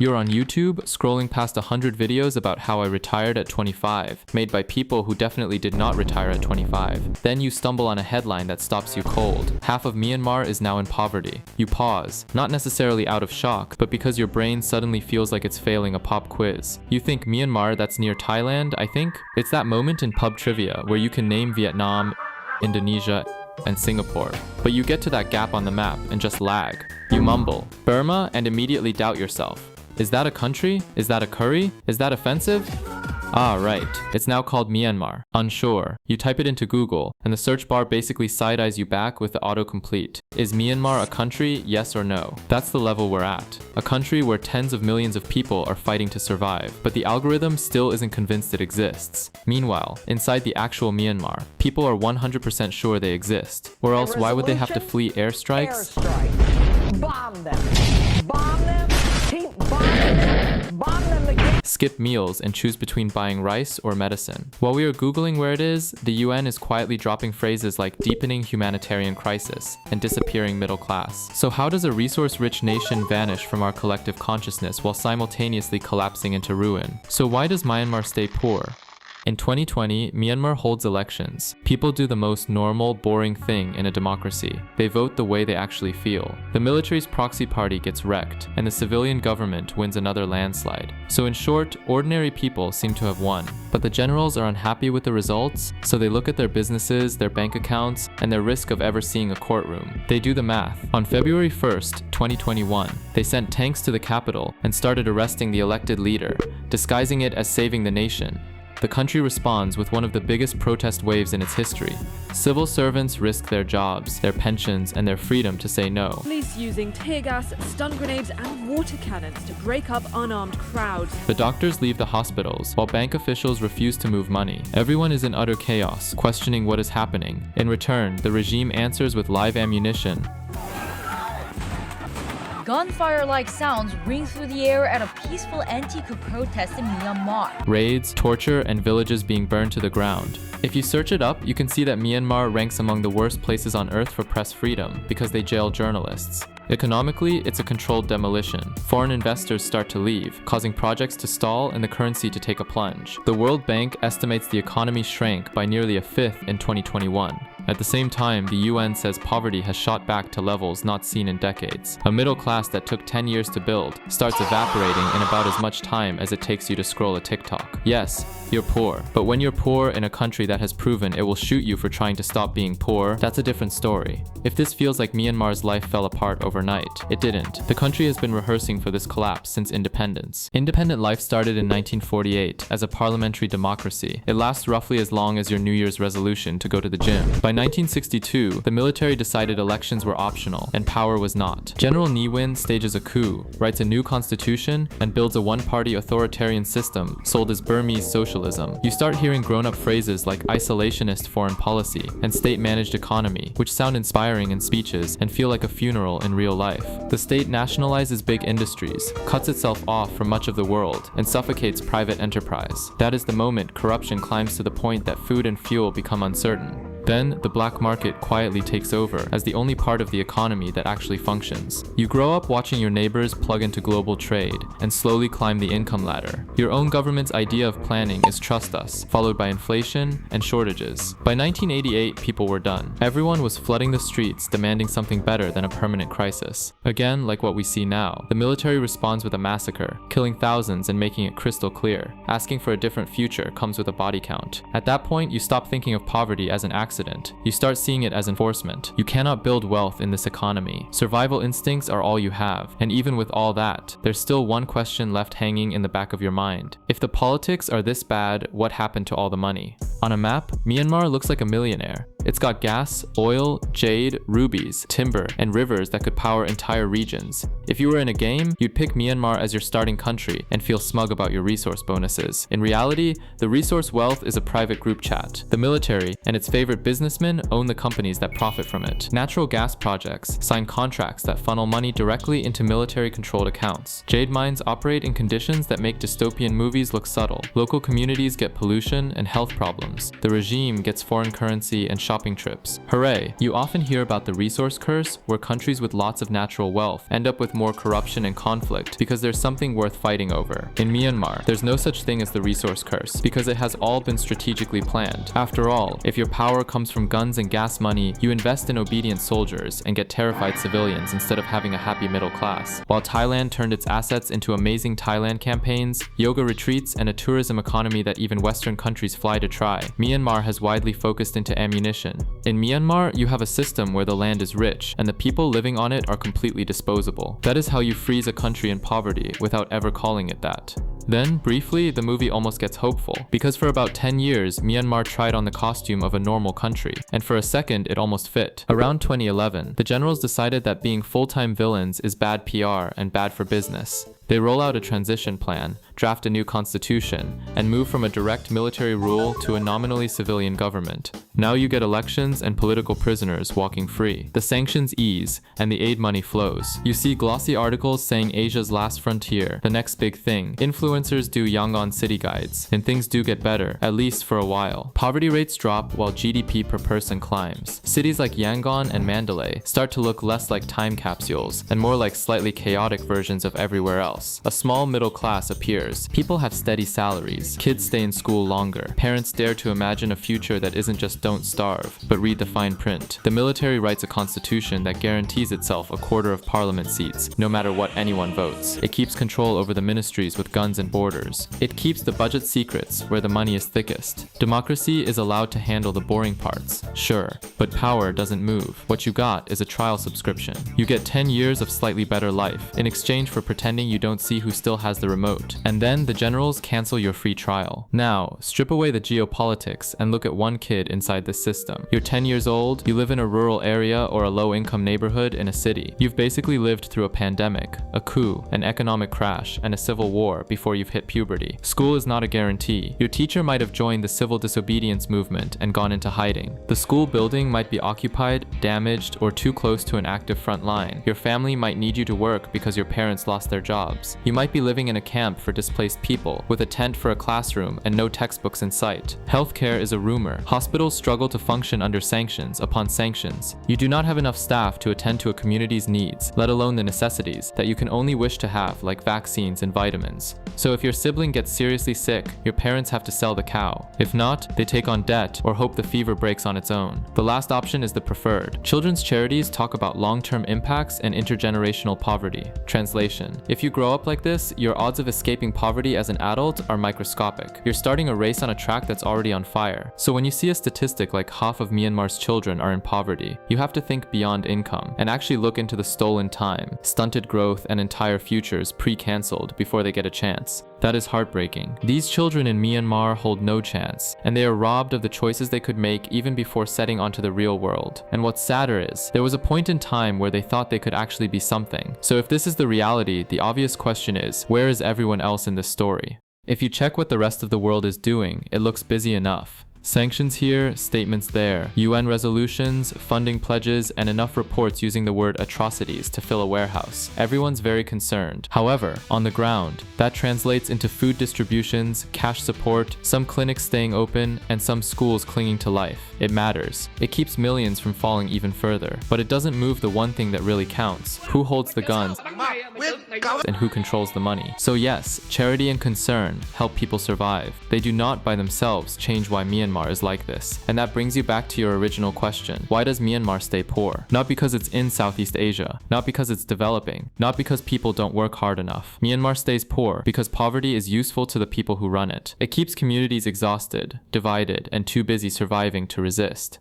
You're on YouTube, scrolling past 100 videos about how I retired at 25, made by people who definitely did not retire at 25. Then you stumble on a headline that stops you cold. Half of Myanmar is now in poverty. You pause, not necessarily out of shock, but because your brain suddenly feels like it's failing a pop quiz. You think Myanmar, that's near Thailand, I think? It's that moment in pub trivia where you can name Vietnam, Indonesia, and Singapore. But you get to that gap on the map and just lag. You mumble, Burma, and immediately doubt yourself. Is that a country? Is that a curry? Is that offensive? Ah, right. It's now called Myanmar. Unsure. You type it into Google, and the search bar basically side-eyes you back with the autocomplete. Is Myanmar a country? Yes or no? That's the level we're at. A country where tens of millions of people are fighting to survive, but the algorithm still isn't convinced it exists. Meanwhile, inside the actual Myanmar, people are 100% sure they exist. Or else why would they have to flee airstrikes? Airstrike. Bomb them. Bomb them. Keep bombing them. Bomb them again. Skip meals and choose between buying rice or medicine. While we are Googling where it is, the UN is quietly dropping phrases like deepening humanitarian crisis and disappearing middle class. So how does a resource-rich nation vanish from our collective consciousness while simultaneously collapsing into ruin? So why does Myanmar stay poor? In 2020, Myanmar holds elections. People do the most normal, boring thing in a democracy. They vote the way they actually feel. The military's proxy party gets wrecked, and the civilian government wins another landslide. So in short, ordinary people seem to have won. But the generals are unhappy with the results, so they look at their businesses, their bank accounts, and their risk of ever seeing a courtroom. They do the math. On February 1st, 2021, they sent tanks to the capital and started arresting the elected leader, disguising it as saving the nation. The country responds with one of the biggest protest waves in its history. Civil servants risk their jobs, their pensions, and their freedom to say no. Police using tear gas, stun grenades, and water cannons to break up unarmed crowds. The doctors leave the hospitals, while bank officials refuse to move money. Everyone is in utter chaos, questioning what is happening. In return, the regime answers with live ammunition. Gunfire-like sounds ring through the air at a peaceful anti-coup protest in Myanmar. Raids, torture, and villages being burned to the ground. If you search it up, you can see that Myanmar ranks among the worst places on earth for press freedom because they jail journalists. Economically, it's a controlled demolition. Foreign investors start to leave, causing projects to stall and the currency to take a plunge. The World Bank estimates the economy shrank by nearly a fifth in 2021. At the same time, the UN says poverty has shot back to levels not seen in decades. A middle class that took 10 years to build starts evaporating in about as much time as it takes you to scroll a TikTok. Yes, you're poor. But when you're poor in a country that has proven it will shoot you for trying to stop being poor, that's a different story. If this feels like Myanmar's life fell apart overnight, it didn't. The country has been rehearsing for this collapse since independence. Independent life started in 1948 as a parliamentary democracy. It lasts roughly as long as your New Year's resolution to go to the gym. By 1962, the military decided elections were optional and power was not. General Ne Win stages a coup, writes a new constitution, and builds a one-party authoritarian system sold as Burmese socialism. You start hearing grown-up phrases like isolationist foreign policy and state-managed economy, which sound inspiring in speeches and feel like a funeral in real life. The state nationalizes big industries, cuts itself off from much of the world, and suffocates private enterprise. That is the moment corruption climbs to the point that food and fuel become uncertain. Then, the black market quietly takes over as the only part of the economy that actually functions. You grow up watching your neighbors plug into global trade and slowly climb the income ladder. Your own government's idea of planning is trust us, followed by inflation and shortages. By 1988, people were done. Everyone was flooding the streets, demanding something better than a permanent crisis. Again, like what we see now, the military responds with a massacre, killing thousands and making it crystal clear. Asking for a different future comes with a body count. At that point, you stop thinking of poverty as an accident. You start seeing it as enforcement. You cannot build wealth in this economy. Survival instincts are all you have, and even with all that, there's still one question left hanging in the back of your mind. If the politics are this bad, what happened to all the money? On a map, Myanmar looks like a millionaire. It's got gas, oil, jade, rubies, timber, and rivers that could power entire regions. If you were in a game, you'd pick Myanmar as your starting country and feel smug about your resource bonuses. In reality, the resource wealth is a private group chat. The military and its favorite Corporate businessmen own the companies that profit from it. Natural gas projects sign contracts that funnel money directly into military-controlled accounts. Jade mines operate in conditions that make dystopian movies look subtle. Local communities get pollution and health problems. The regime gets foreign currency and shopping trips. Hooray! You often hear about the resource curse, where countries with lots of natural wealth end up with more corruption and conflict because there's something worth fighting over. In Myanmar, there's no such thing as the resource curse because it has all been strategically planned. After all, if your power comes from guns and gas money, you invest in obedient soldiers and get terrified civilians instead of having a happy middle class. While Thailand turned its assets into Amazing Thailand campaigns, yoga retreats, and a tourism economy that even Western countries fly to try, Myanmar has widely focused into ammunition. In Myanmar, you have a system where the land is rich and the people living on it are completely disposable. That is how you freeze a country in poverty without ever calling it that. Then, briefly, the movie almost gets hopeful, because for about 10 years, Myanmar tried on the costume of a normal country, and for a second, it almost fit. Around 2011, the generals decided that being full-time villains is bad PR and bad for business. They roll out a transition plan, draft a new constitution, and move from a direct military rule to a nominally civilian government. Now you get elections and political prisoners walking free. The sanctions ease, and the aid money flows. You see glossy articles saying Asia's last frontier, the next big thing. Influencers do Yangon city guides, and things do get better, at least for a while. Poverty rates drop while GDP per person climbs. Cities like Yangon and Mandalay start to look less like time capsules, and more like slightly chaotic versions of everywhere else. A small middle class appears. People have steady salaries. Kids stay in school longer. Parents dare to imagine a future that isn't just don't starve, but read the fine print. The military writes a constitution that guarantees itself a quarter of parliament seats, no matter what anyone votes. It keeps control over the ministries with guns and borders. It keeps the budget secrets where the money is thickest. Democracy is allowed to handle the boring parts, sure, but power doesn't move. What you got is a trial subscription. You get 10 years of slightly better life in exchange for pretending you don't see who still has the remote. And then the generals cancel your free trial. Now, strip away the geopolitics and look at one kid inside this system. You're 10 years old, you live in a rural area or a low-income neighborhood in a city. You've basically lived through a pandemic, a coup, an economic crash, and a civil war before you've hit puberty. School is not a guarantee. Your teacher might have joined the civil disobedience movement and gone into hiding. The school building might be occupied, damaged, or too close to an active front line. Your family might need you to work because your parents lost their jobs. You might be living in a camp for displaced people, with a tent for a classroom and no textbooks in sight. Healthcare is a rumor. Hospitals struggle to function under sanctions upon sanctions. You do not have enough staff to attend to a community's needs, let alone the necessities that you can only wish to have, like vaccines and vitamins. So if your sibling gets seriously sick, your parents have to sell the cow. If not, they take on debt or hope the fever breaks on its own. The last option is the preferred. Children's charities talk about long-term impacts and intergenerational poverty. Translation: if you grow up like this, your odds of escaping poverty as an adult are microscopic. You're starting a race on a track that's already on fire. So when you see a statistic like half of Myanmar's children are in poverty, you have to think beyond income and actually look into the stolen time, stunted growth, and entire futures pre-cancelled before they get a chance. That is heartbreaking. These children in Myanmar hold no chance, and they are robbed of the choices they could make even before setting onto the real world. And what's sadder is, there was a point in time where they thought they could actually be something. So if this is the reality, the obvious question is, where is everyone else in this story? If you check what the rest of the world is doing, it looks busy enough. Sanctions here, statements there, UN resolutions, funding pledges, and enough reports using the word atrocities to fill a warehouse. Everyone's very concerned. However, on the ground, that translates into food distributions, cash support, some clinics staying open, and some schools clinging to life. It matters. It keeps millions from falling even further. But it doesn't move the one thing that really counts: who holds the guns and who controls the money. So yes, charity and concern help people survive. They do not by themselves change why Myanmar is like this. And that brings you back to your original question. Why does Myanmar stay poor? Not because it's in Southeast Asia, not because it's developing, not because people don't work hard enough. Myanmar stays poor because poverty is useful to the people who run it. It keeps communities exhausted, divided, and too busy surviving to resist.